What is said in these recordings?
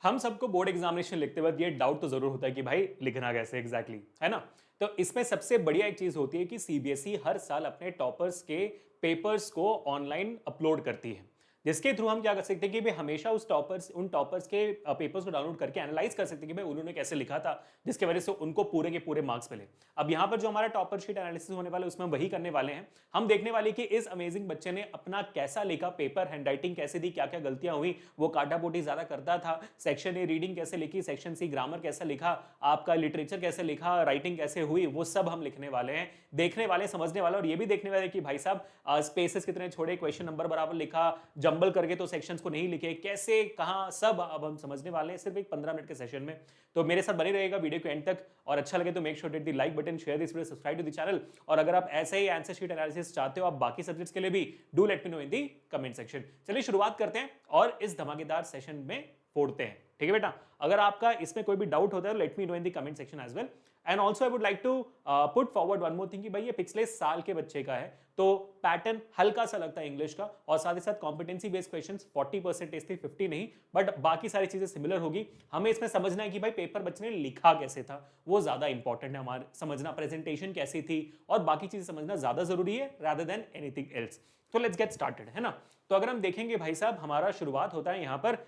हम सबको board examination लिखते वक्त ये डाउट तो जरूर होता है कि भाई लिखना कैसे एग्जैक्टली है ना। तो इसमें सबसे बढ़िया एक चीज होती है कि सीबीएसई हर साल अपने टॉपर्स के पेपर्स को ऑनलाइन अपलोड करती है, जिसके थ्रू हम क्या कर सकते हैं कि भाई हमेशा उन टॉपर्स के पेपर्स को डाउनलोड करके एनालाइज कर सकते हैं कि भाई उन्होंने कैसे लिखा था, जिसकी वजह से उनको पूरे के पूरे मार्क्स मिले। अब यहाँ पर जो हमारा टॉपर शीट एनालिसिस होने वाला है उसमें वही करने वाले हैं। हम देखने वाले कि इस अमेजिंग बच्चे ने अपना कैसा लिखा, पेपर हैंडराइटिंग कैसे दी, क्या क्या गलतियां हुई, वो काटापोटी ज्यादा करता था, सेक्शन ए रीडिंग कैसे लिखी, सेक्शन सी ग्रामर कैसे लिखा, आपका लिटरेचर कैसे लिखा, राइटिंग कैसे हुई, वो सब हम लिखने वाले हैं, देखने वाले, समझने वाले। और ये भी देखने वाले कि भाई साहब स्पेसेस कितने छोड़े, क्वेश्चन नंबर बराबर लिखा, जंबल करके तो सेक्शंस को नहीं लिखे, कैसे कहां, सब अब हम समझने वाले हैं सिर्फ एक 15 मिनट के सेशन में। तो मेरे साथ बने रहेगा वीडियो को एंड तक, और अच्छा लगे तो make sure hit the like button, share this video, subscribe to the channel. और अगर आप ऐसे ही आंसर शीट एनालिसिस चाहते हो आप बाकी सब्जेक्ट्स के लिए भी, do let me know in the comment section. चलिए शुरुआत करते हैं और इस धमाकेदार सेशन में फोड़ते हैं, ठीक है बेटा। अगर आपका इसमें कोई भी डाउट होता है let me know in the comment section as well. And also I would like to put forward one more thing कि भाई ये पिछले साल के बच्चे का है, तो पैटर्न हल्का सा लगता है इंग्लिश का, और साथ ही साथ कॉम्पिटेंसी बेस्ड क्वेश्चंस 40% थे, 50 नहीं, बट बाकी सारी चीजें सिमिलर होगी। हमें इसमें समझना है कि भाई पेपर बच्चे ने लिखा कैसे था, वो ज्यादा इंपॉर्टेंट है हमारे समझना, प्रेजेंटेशन कैसी थी, और बाकी चीजें समझना ज्यादा जरूरी है रादर देन एनीथिंग एल्स। तो लेट्स गेट स्टार्टेड, है ना। तो अगर हम देखेंगे भाई साहब, हमारा शुरुआत होता है यहाँ पर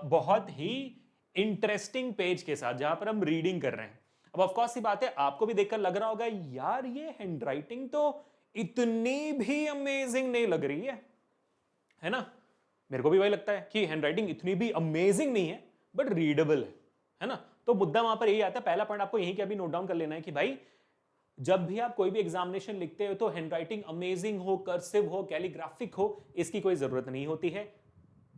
बहुत ही इंटरेस्टिंग पेज के साथ, जहां पर हम रीडिंग कर रहे हैं। अब ऑफ कोर्स सी बात है, आपको भी देखकर लग रहा होगा यार ये हैंडराइटिंग तो इतनी भी अमेजिंग नहीं लग रही है ना। मेरे को भी वही लगता है कि हैंडराइटिंग इतनी भी अमेजिंग नहीं है, बट रीडेबल है ना। तो मुद्दा वहां पर यही आता है, पहला पॉइंट आपको यही क्या भी नोट डाउन कर लेना है कि भाई जब भी आप कोई भी एग्जामिनेशन लिखते हो तो हैंडराइटिंग अमेजिंग हो, कर्सिव हो, कैलीग्राफिक हो, इसकी कोई जरूरत नहीं होती है।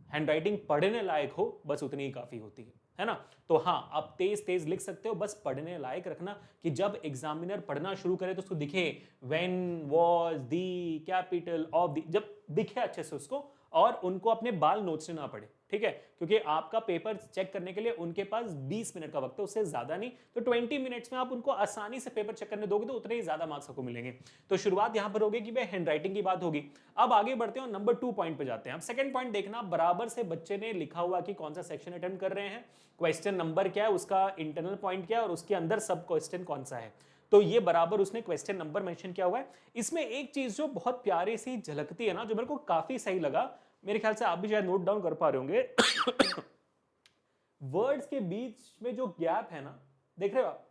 हैंडराइटिंग पढ़ने लायक हो बस उतनी ही काफी होती है ना। तो हाँ, आप तेज तेज लिख सकते हो, बस पढ़ने लायक रखना कि जब एग्जामिनर पढ़ना शुरू करे तो उसको दिखे when was the capital of the, जब दिखे अच्छे से उसको, और उनको अपने बाल नोचने ना पड़े, ठीक है। क्योंकि आपका पेपर चेक करने के लिए उनके पास 20 मिनट का वक्त है, उससे ज्यादा नहीं। तो 20 मिनट्स में आप उनको आसानी से पेपर चेक करने दोगे तो उतने ही ज्यादा मार्क्स आपको मिलेंगे। तो शुरुआत यहां पर होगी कि भाई हैंडराइटिंग की बात होगी। अब आगे बढ़ते हैं और नंबर 2 पॉइंट पे जाते हैं। अब सेकंड पॉइंट देखना, बराबर से बच्चे ने लिखा हुआ कि कौन सा सेक्शन अटेम्प्ट कर रहे हैं, क्वेश्चन नंबर क्या है, उसका इंटरनल पॉइंट क्या है, और उसके अंदर सब क्वेश्चन कौन सा है। तो ये बराबर उसने क्वेश्चन नंबर मेंशन किया हुआ है। इसमें एक चीज जो बहुत प्यारी सी झलकती है ना, जो मेरे को काफी सही लगा, मेरे ख्याल से आप भी शायद नोट डाउन कर पा रहे होंगे। वर्ड्स के बीच में जो गैप है ना, देख रहे हो आप,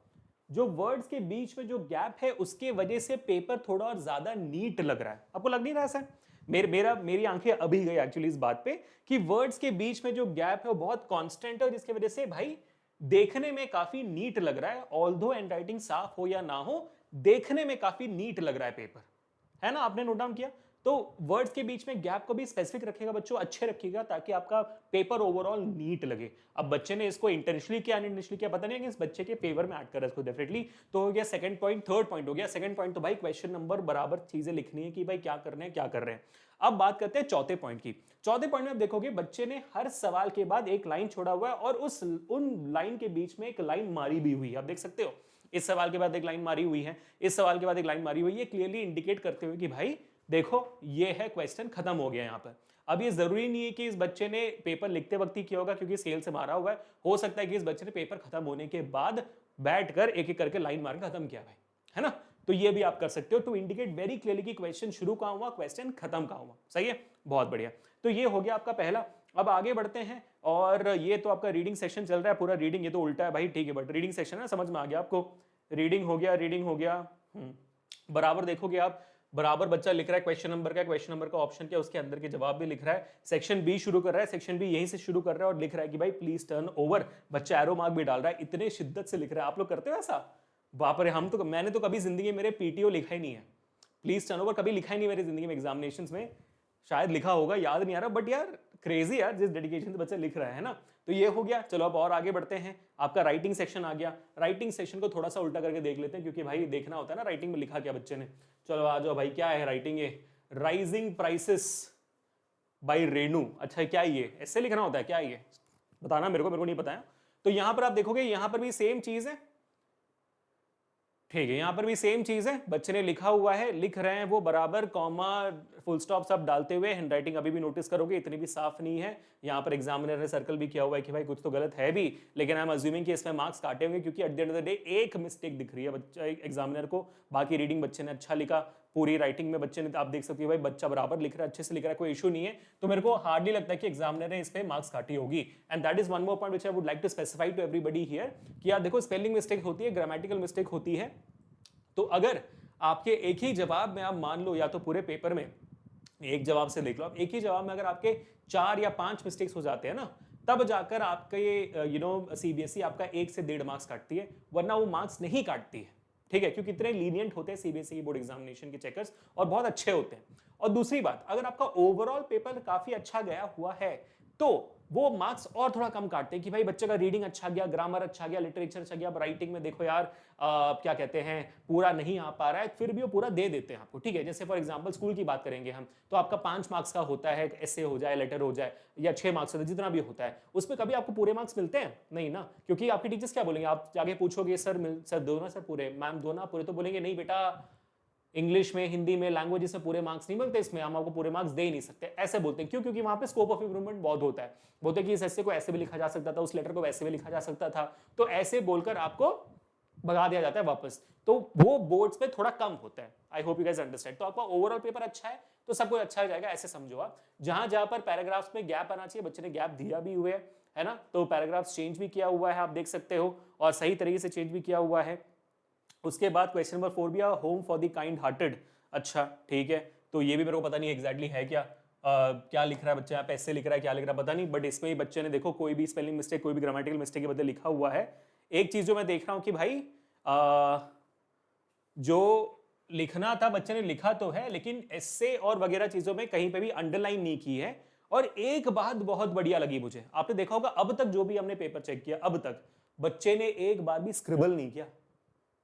जो वर्ड्स के बीच में जो गैप है उसके वजह से पेपर थोड़ा और ज्यादा नीट लग रहा है। आपको लग नहीं रहा ऐसा? मेरी आंखें अभी गई एक्चुअली इस बात पे कि वर्ड्स के बीच में जो गैप है वो बहुत कांस्टेंट है, और जिसकी वजह से भाई देखने में काफी नीट लग रहा है। ऑल्दो एंड राइटिंग साफ हो या ना हो, देखने में काफी नीट लग रहा है पेपर, है ना। आपने नोट डाउन किया? तो वर्ड्स के बीच में गैप को भी स्पेसिफिक रखिएगा बच्चों, अच्छे रखिएगा, ताकि आपका पेपर ओवरऑल नीट लगे। अब बच्चे ने इसको इंटेंशनली किया अनइंटेंशनली किया पता नहीं है, कि इस बच्चे के फेवर में ऐड कर इसको डेफिनेटली। तो हो गया सेकंड पॉइंट। थर्ड पॉइंट हो गया, सेकंड पॉइंट तो भाई क्वेश्चन नंबर बराबर चीजें लिखनी है कि भाई क्या करने हैं क्या कर रहे हैं। अब बात करते हैं चौथे पॉइंट की। चौथे पॉइंट में आप देखोगे बच्चे ने हर सवाल के बाद एक लाइन छोड़ा हुआ है, और उन लाइन के बीच में एक लाइन मारी भी हुई है, आप देख सकते हो। इस सवाल के बाद एक लाइन मारी हुई है, इस सवाल के बाद एक लाइन मारी हुई है, क्लियरली इंडिकेट करते हुए कि भाई देखो ये है, क्वेश्चन खत्म हो गया यहां पर। अब ये जरूरी नहीं है कि इस बच्चे ने पेपर लिखते वक्त ही किया होगा, क्योंकि स्केल से मारा हुआ है। हो सकता है कि इस बच्चे ने पेपर खत्म होने के बाद बैठकर एक एक करके लाइन मार के खत्म किया भाई, है ना। तो ये भी आप कर सकते हो टू इंडिकेट वेरी क्लियरली कि क्वेश्चन शुरू कहां हुआ, क्वेश्चन खत्म कहां हुआ। सही है, बहुत बढ़िया। तो ये हो गया आपका पहला। अब आगे बढ़ते हैं, और ये तो आपका रीडिंग सेशन चल रहा है पूरा, रीडिंग ये तो उल्टा है भाई, ठीक है, बट रीडिंग सेशन है, समझ में आ गया आपको। रीडिंग हो गया, रीडिंग हो गया। बराबर देखोगे आप, बराबर बच्चा लिख रहा है क्वेश्चन नंबर क्या, क्वेश्चन नंबर का ऑप्शन क्या, उसके अंदर के जवाब भी लिख रहा है। सेक्शन बी शुरू कर रहा है, सेक्शन बी यहीं से शुरू कर रहा है, और लिख रहा है कि भाई प्लीज टर्न ओवर। बच्चा एरो मार्क भी डाल रहा है, इतने शिद्दत से लिख रहा है। आप लोग करते हो ऐसा? बाप रे, मैंने तो कभी जिंदगी में मेरे पीटीओ लिखा ही नहीं है, प्लीज टर्न ओवर कभी लिखा ही नहीं मेरी जिंदगी में एग्जामिनेशन में। शायद लिखा होगा, याद नहीं आ रहा, बट यार क्रेजी यार, जिस डेडिकेशन से बच्चा लिख रहा है ना। तो ये हो गया। चलो अब और आगे बढ़ते हैं, आपका राइटिंग सेक्शन आ गया। राइटिंग सेक्शन को थोड़ा सा उल्टा करके देख लेते हैं, क्योंकि भाई देखना होता है ना राइटिंग में लिखा क्या बच्चे ने। चलो आ जाओ भाई, क्या है राइटिंग? ये राइजिंग प्राइसेस बाई रेनू। अच्छा क्या ये ऐसे लिखना होता है क्या? ये बताना मेरे को नहीं पता है। तो यहां पर आप देखोगे, यहां पर भी सेम चीज है, ठीक है, यहाँ पर भी सेम चीज है, बच्चे ने लिखा हुआ है, लिख रहे हैं वो बराबर, कॉमा फुल स्टॉप सब डालते हुए, हैंडराइटिंग अभी भी नोटिस करोगे इतनी भी साफ नहीं है। यहाँ पर एग्जामिनर ने सर्कल भी किया हुआ है कि भाई कुछ तो गलत है भी, लेकिन आई एम अज्यूमिंग कि इसमें मार्क्स काटे होंगे क्योंकि at the end of the day एक मिस्टेक दिख रही है बच्चा एग्जामिनर को, बाकी रीडिंग बच्चे ने अच्छा लिखा, पूरी राइटिंग में बच्चे ने, आप देख सकते हो भाई बच्चा बराबर लिख रहा है, अच्छे से लिख रहा है, कोई इशू नहीं है। तो मेरे को हार्डली लगता है कि एग्जामिनर ने इस पे मार्क्स काटी होगी। And that is one more point which I would like to specify to everybody here कि यार देखो स्पेलिंग मिस्टेक होती है, ग्रामेटिकल मिस्टेक होती है, तो अगर आपके एक ही जवाब में आप मान लो या तो पूरे पेपर में एक जवाब से देख लो, आप एक ही जवाब में अगर आपके 4 या 5 मिस्टेक्स हो जाते हैं ना, तब जाकर आपका ये सीबीएसई आपका 1 से 1.5 मार्क्स काटती है, वरना वो मार्क्स नहीं काटती है। ठीक है, क्योंकि इतने लीनियंट होते हैं सीबीएसई बोर्ड एग्जामिनेशन के चेकर्स और बहुत अच्छे होते हैं। और दूसरी बात, अगर आपका ओवरऑल पेपर काफी अच्छा गया हुआ है तो वो मार्क्स और थोड़ा कम काटते हैं कि भाई बच्चे का रीडिंग अच्छा गया, ग्रामर अच्छा गया, लिटरेचर अच्छा गया, राइटिंग में देखो यार क्या कहते हैं पूरा नहीं आ पा रहा है, फिर भी वो पूरा दे देते हैं आपको। ठीक है, जैसे फॉर एग्जांपल स्कूल की बात करेंगे हम, तो आपका 5 मार्क्स का होता है, ऐसे हो जाए, लेटर हो जाए, या 6 मार्क्स होता है, जितना भी होता है, उसमें कभी आपको पूरे मार्क्स मिलते हैं नहीं ना, क्योंकि आपके टीचर्स क्या बोलेंगे, आप जाके पूछोगे सर दो ना सर पूरे, मैम दो ना पूरे, तो बोलेंगे नहीं बेटा इंग्लिश में, हिंदी में, लैंग्वेजेस में पूरे मार्क्स नहीं मिलते, इसमें हम आपको पूरे मार्क्स दे ही नहीं सकते, ऐसे बोलते हैं। क्यों? क्योंकि वहां पे स्कोप ऑफ इंप्रूवमेंट बहुत होता है, बोलते हैं कि इस ऐसे को ऐसे भी लिखा जा सकता था, उस लेटर को वैसे भी लिखा जा सकता था, तो ऐसे बोलकर आपको भगा दिया जाता है वापस, तो वो बोर्ड्स पे थोड़ा कम होता है। I hope you guys understand. तो आपका ओवरऑल पेपर अच्छा है तो सब कुछ अच्छा हो जाएगा, ऐसे समझो आप। जहां जहां पर पैराग्राफ्स में गैप आना चाहिए, बच्चे ने गैप दिया भी हुए है ना, तो पैराग्राफ्स चेंज भी किया हुआ है, आप देख सकते हो, और सही तरीके से चेंज भी किया हुआ है। उसके बाद क्वेश्चन नंबर 4 भी आ, home for the kind hearted. अच्छा ठीक है, तो ये भी मेरे को पता नहीं एग्जैक्टली है क्या, क्या लिख रहा है बच्चा यहाँ पे, ऐसे लिख रहा है, क्या लिख रहा है पता नहीं, बट इसमें ही बच्चे ने देखो कोई भी स्पेलिंग मिस्टेक, कोई भी ग्रामेटिकल मिस्टेक के बदले लिखा हुआ है। एक चीज जो मैं देख रहा हूँ कि भाई जो लिखना था बच्चे ने लिखा तो है, लेकिन ऐसे और वगैरह चीजों में कहीं पे भी अंडरलाइन नहीं की है। और एक बात बहुत बढ़िया लगी मुझे, आपने देखा होगा अब तक जो भी हमने पेपर चेक किया, अब तक बच्चे ने एक बार भी स्क्रिबल नहीं किया,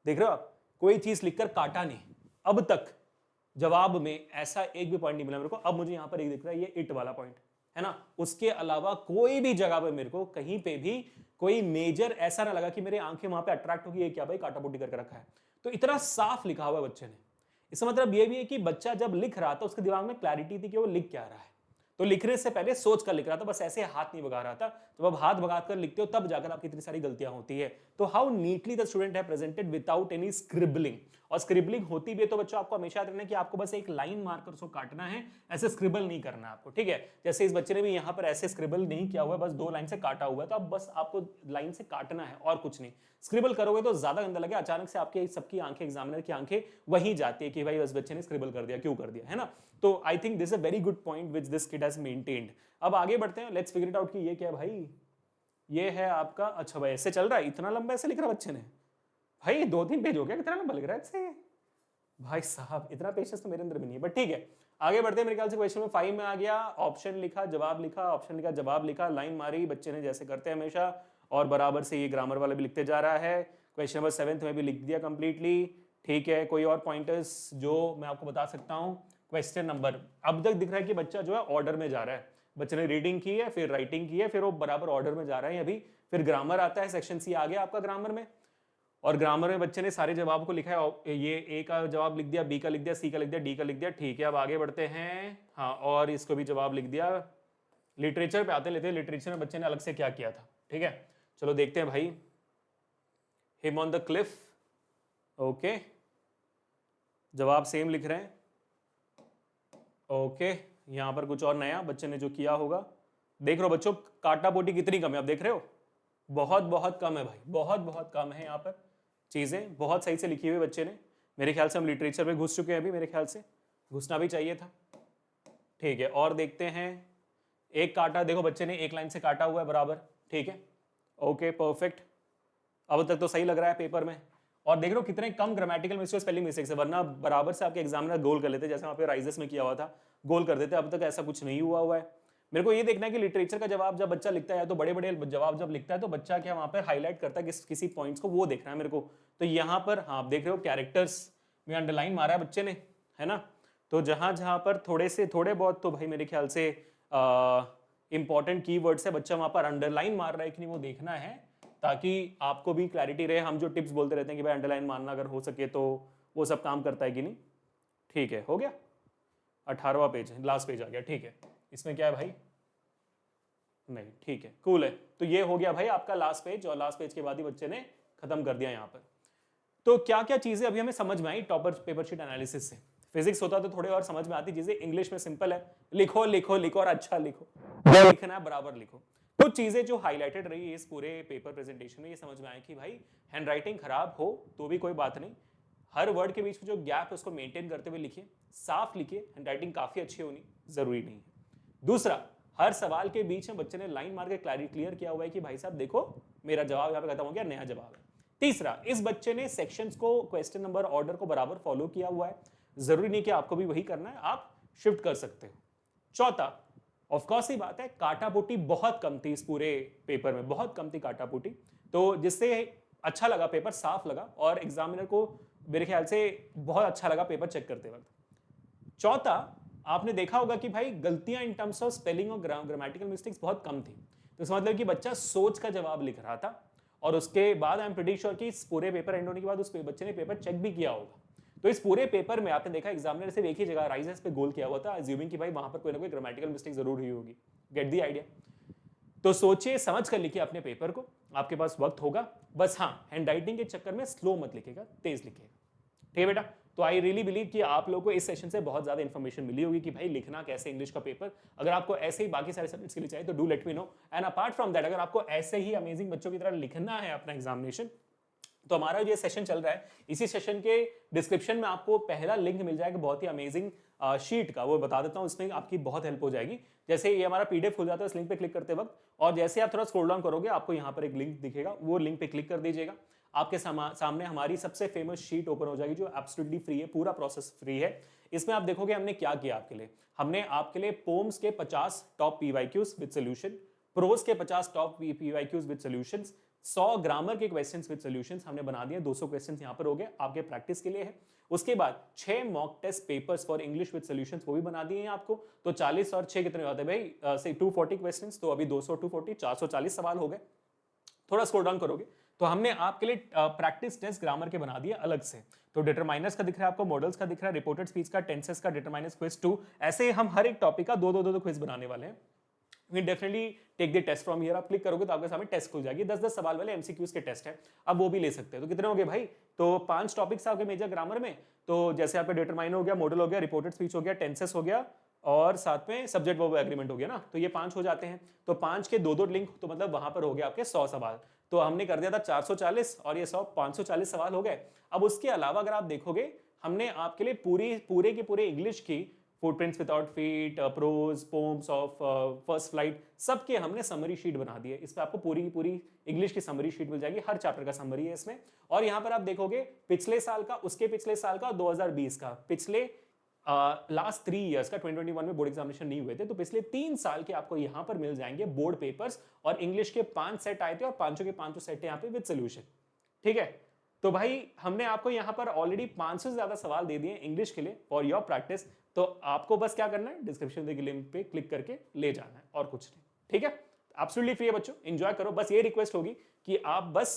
देख रहे हो आप, कोई चीज लिखकर काटा नहीं अब तक, जवाब में ऐसा एक भी पॉइंट नहीं मिला मेरे को। अब मुझे यहां पर एक दिख रहा है, ये इट वाला पॉइंट है ना, उसके अलावा कोई भी जगह पे मेरे को कहीं पे भी कोई मेजर ऐसा ना लगा कि मेरी आंखें वहां पे अट्रैक्ट होगी, ये क्या भाई काटापोटी करके रखा है। तो इतना साफ लिखा हुआ है बच्चे ने, इसका मतलब ये भी है कि बच्चा जब लिख रहा था उसके दिमाग में क्लैरिटी थी कि वो लिख क्या रहा है, तो लिखने से पहले सोच कर लिख रहा था, बस ऐसे हाथ नहीं भगा रहा था। तो अब हाथ भगा कर लिखते हो तब जाकर आपकी इतनी सारी गलतियां होती है। तो हाउ नीटली द स्टूडेंट है प्रेजेंटेड विदाउट एनी स्क्रिबलिंग, और स्क्रिबलिंग होती भी है तो बच्चों आपको हमेशा याद रखना कि आपको बस एक लाइन मारकर उसको काटना है, ऐसे स्क्रिबल नहीं करना है आपको। ठीक है, जैसे इस बच्चे ने भी यहाँ पर ऐसे स्क्रिबल नहीं किया हुआ है, बस 2 लाइन से काटा हुआ है, तो अब बस आपको लाइन से काटना है और कुछ नहीं। स्क्रिबल करोगे तो ज्यादा गंदा लगे, अचानक से आपके सबकी आंखें, एग्जामिनर की आंखें वहीं जाती है कि भाई उस बच्चे ने स्क्रिबल कर दिया, क्यों कर दिया, है ना। तो I think this a very good point which this kid has maintained. अब आगे बढ़ते हैं, लेट्स फिगर इट आउट कि ये क्या है भाई, ये है आपका, अच्छा भाई ऐसे चल रहा है, इतना लंबा ऐसे लिख रहा बच्चे ने, भाई 2-3 पेज हो गया, कितना लंबा लिख रहा है ऐसे, भाई साहब इतना पेशेंस तो मेरे अंदर भी नहीं है, बट ठीक है आगे बढ़ते हैं। मेरे ख्याल से क्वेश्चन में 5 में आ गया, ऑप्शन लिखा, जवाब लिखा, ऑप्शन लिखा, जवाब लिखा, लाइन मारी बच्चे ने जैसे करते हैं हमेशा, और बराबर से ये ग्रामर वाला भी लिखते जा रहा है। क्वेश्चन नंबर 7 में भी लिख दिया कंप्लीटली। ठीक है, कोई और पॉइंटर्स जो मैं आपको बता सकता हूँ। क्वेश्चन नंबर, अब तक दिख रहा है कि बच्चा जो है ऑर्डर में जा रहा है, बच्चे ने रीडिंग की है, फिर राइटिंग की है, फिर वो बराबर ऑर्डर में जा रहा है अभी, फिर ग्रामर आता है, सेक्शन सी आ गया आपका ग्रामर में, और ग्रामर में बच्चे ने सारे जवाब को लिखा है, ये ए का जवाब लिख दिया, बी का लिख दिया, सी का लिख दिया, डी का लिख दिया। ठीक है, अब आगे बढ़ते हैं, हाँ और इसको भी जवाब लिख दिया। लिटरेचर पे आते लेते, लिटरेचर में बच्चे ने अलग से क्या किया था। ठीक है, चलो देखते हैं भाई, him on the Cliff, okay, जवाब सेम लिख रहे हैं, ओके। यहां पर कुछ और नया बच्चे ने जो किया होगा, देख रहे हो बच्चों काटा पोटी कितनी कम है, आप देख रहे हो, बहुत बहुत कम है भाई, बहुत बहुत कम है, यहाँ पर चीजें बहुत सही से लिखी हुई बच्चे ने। मेरे ख्याल से हम लिटरेचर में घुस चुके हैं अभी, मेरे ख्याल से घुसना भी चाहिए था। ठीक है, और देखते हैं, एक काटा, देखो बच्चे ने एक लाइन से काटा हुआ है बराबर। ठीक है, ओके परफेक्ट, अब तक तो सही लग रहा है पेपर में। और देख लो कितने कम ग्रामेटिकल मिस्टेक, स्पेलिंग मिस्टेक्स है, वरना बराबर से आपके एग्जामिनर गोल कर लेते, जैसे वहाँ पे राइजेस में किया हुआ था, गोल कर देते। अब तक ऐसा कुछ नहीं हुआ है। मेरे को ये देखना है कि लिटरेचर का जवाब जब बच्चा लिखता है, तो बड़े बड़े जवाब जब लिखता है तो बच्चा क्या वहाँ पर हाईलाइट करता है किसी पॉइंट्स को, वो देखना है मेरे को। तो यहाँ पर हाँ आप देख रहे हो कैरेक्टर्स में अंडरलाइन मारा है बच्चे ने, है ना। तो जहाँ जहाँ पर थोड़े बहुत तो भाई मेरे ख्याल से इंपॉर्टेंट कीवर्ड्स है, बच्चा वहाँ पर अंडरलाइन मार रहा है कि नहीं वो देखना है। ताकि आपको भी क्लैरिटी रहे। हम जो टिप्स बोलते रहते हैं कि भाई अंडरलाइन मानना अगर हो सके तो वो सब काम करता है कि नहीं। ठीक है, हो गया। 18वां पेज है, लास्ट पेज आ गया। ठीक है, इसमें क्या है भाई? नहीं, ठीक है, कूल है। तो ये हो गया भाई आपका लास्ट पेज, और लास्ट पेज के बाद ही बच्चे ने खत्म कर दिया यहाँ पर। तो क्या क्या चीजें अभी हमें समझ में आई टॉपर पेपर शीट एनालिसिस से? फिजिक्स होता तो थोड़े और समझ में आती चीजें, इंग्लिश में सिंपल है, लिखो लिखो लिखो और अच्छा लिखो, जो लिखना है बराबर लिखो। कुछ चीजें जो हाईलाइटेड रही इस पूरे पेपर प्रेजेंटेशन में, ये समझ में आया कि भाई हैंडराइटिंग खराब हो तो भी कोई बात नहीं, हर वर्ड के बीच में जो गैप है उसको मेंटेन करते हुए लिखिए, साफ लिखिए। हैंडराइटिंग काफी अच्छी होनी जरूरी नहीं है। दूसरा, हर सवाल के बीच में बच्चे ने लाइन मार के क्लियर किया हुआ है कि भाई साहब देखो मेरा जवाब यहाँ पे खत्म हो गया, नया जवाब है। तीसरा, इस बच्चे ने सेक्शंस को, क्वेश्चन नंबर ऑर्डर को बराबर फॉलो किया हुआ है, जरूरी नहीं कि आपको भी वही करना है, आप शिफ्ट कर सकते हो। चौथा, ऑफ कोर्स ही बात है, काटापुटी बहुत कम थी इस पूरे पेपर में, बहुत कम थी काटापुटी, तो जिससे अच्छा लगा, पेपर साफ लगा और एग्जामिनर को मेरे ख्याल से बहुत अच्छा लगा पेपर चेक करते वक्त। चौथा, आपने देखा होगा कि भाई गलतियां इन टर्म्स ऑफ स्पेलिंग और ग्रामेटिकल मिस्टेक्स बहुत कम थी, तो इसका मतलब कि बच्चा सोच का जवाब लिख रहा था, और उसके बाद आई एम प्रीटी श्योर कि इस पूरे पेपर एंड होने के बाद उस बच्चे ने पेपर चेक भी किया होगा। तो इस पूरे पेपर में आपने देखा एग्जामिनर सिर्फ एक ही जगह राइजेस पे गोल किया हुआ था, अज्यूमिंग कि भाई वहां पर कोई ना कोई ग्रामेटिकल मिस्टेक जरूर हुई होगी। Get the idea? तो सोचिए, समझ कर लिखिए अपने पेपर को, आपके पास वक्त होगा, बस हाँ हैंडराइटिंग के चक्कर में स्लो मत लिखेगा, तेज लिखेगा। ठीक है बेटा? तो आई रियली बिलीव कि आप लोगों को इस सेशन से बहुत ज्यादा इंफॉर्मेशन मिली होगी कि भाई लिखना कैसे इंग्लिश का पेपर। अगर आपको ऐसे ही बाकी सारे सब्जेक्ट्स के लिए चाहिए तो do let me no. And apart from that, अगर आपको ऐसे ही अमेजिंग बच्चों की तरह लिखना है अपना एग्जामिनेशन, तो हमारा ये सेशन चल रहा है, इसी सेशन के डिस्क्रिप्शन में आपको पहला लिंक मिल जाएगा बहुत ही अमेजिंग शीट का, वो बता देता हूँ, इसमें आपकी बहुत हेल्प हो जाएगी। जैसे ये हमारा पीडीएफ खुल जाता है इस लिंक पे क्लिक करते वक्त, और जैसे आप थोड़ा स्क्रॉल डाउन करोगे आपको यहाँ पर एक लिंक दिखेगा, वो लिंक पे क्लिक कर दीजिएगा। आपके सामने हमारी सबसे फेमस शीट ओपन हो जाएगी जो एब्सोल्युटली फ्री है, पूरा प्रोसेस फ्री है। इसमें आप देखोगे हमने क्या किया आपके लिए। हमने आपके लिए पोम्स के 50 top PYQs with solution, prose के 50 top PYQs with solutions, 100 grammar के क्वेश्चंस विद सॉल्यूशंस हमने बना दिए। 200 क्वेश्चंस यहां पर हो गए, आपके प्रैक्टिस के लिए है। उसके बाद 6 mock test papers for English with solutions, वो भी बना दिए हैं आपको। तो 40 और 6 कितने होते हैं भाई? से 240 क्वेश्चंस, तो अभी 200 240 440 सवाल हो गए। थोड़ा स्क्रॉल डाउन करोगे तो हमने आपके लिए प्रैक्टिस टेस्ट ग्रामर के बना दिए अलग से। तो डिटरमाइनर्स का दिख रहा है आपको, मॉडल्स का दिख रहा है, रिपोर्टेड स्पीच का, टेंसेस का, डिटरमाइनर्स क्विज 2, ऐसे हम हर एक टॉपिक का दो क्विज बनाने वाले हैं। We definitely take the test from here। आप क्लिक करोगे तो आपके सामने टेस्ट खुल जाएगी, 10-10 सवाल वाले एमसीक्यूज के टेस्ट है, अब वो भी ले सकते हैं। तो कितने हो गए भाई? तो 5 टॉपिक्स आपके मेजर ग्रामर में, तो जैसे आपका डिटरमाइनर हो गया, मॉडल हो गया, रिपोर्टेड स्पीच हो गया, टेंसेस हो गया, और साथ में सब्जेक्ट वर्ब एग्रीमेंट हो गया ना, तो ये 5 हो जाते हैं। तो 5 के 2-2 लिंक, तो मतलब वहां पर हो गया आपके 100 सवाल। तो हमने कर दिया था 440 और ये 100 540 सवाल हो गए। अब उसके अलावा अगर आप देखोगे हमने आपके लिए पूरे के पूरे इंग्लिश की footprints without feet, prose, poems of first flight, सबके हमने समरी शीट बना दी है। इस पे आपको पूरी की पूरी इंग्लिश की समरी शीट मिल जाएगी, हर चैप्टर का समरी है इसमें। और यहाँ पर आप देखोगे पिछले साल का, उसके पिछले साल का, 2020 का, पिछले लास्ट 3 इयर्स का, 2021 में बोर्ड एग्जामिनेशन नहीं हुए थे, तो पिछले 3 साल के आपको यहाँ पर मिल जाएंगे बोर्ड पेपर्स, और इंग्लिश के 5 सेट आए थे और 5 के 5 सेट है यहाँ पे विद सोल्यूशन। ठीक है? तो भाई हमने आपको यहाँ पर ऑलरेडी 500 से ज्यादा सवाल दे दिए इंग्लिश के लिए फॉर योर प्रैक्टिस। तो आपको बस क्या करना है, डिस्क्रिप्शन के लिंक पे क्लिक करके ले जाना है, और कुछ नहीं। ठीक है? एब्सोल्युटली फ्री है बच्चों, एंजॉय करो। बस ये रिक्वेस्ट होगी कि आप बस,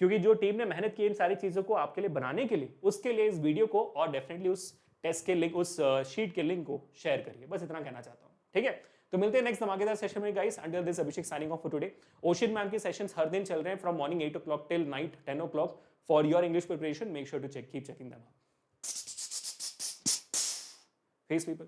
क्योंकि जो टीम ने मेहनत की इन सारी चीजों को आपके लिए बनाने के लिए, उसके लिए इस वीडियो को और डेफिनेटली उस टेस्ट के लिंक, उस शीट के लिंक को शेयर करिए, बस इतना कहना चाहता हूँ। ठीक है? तो मिलते हैं नेक्स्ट धमाकेदार सेशन में guys. Until this Abhishek signing off for today. Ocean ma'am के सेशंस हर दिन चल रहे हैं from morning 8 o'clock till night 10 o'clock for your English preparation. Make sure to keep checking them out. Peace people।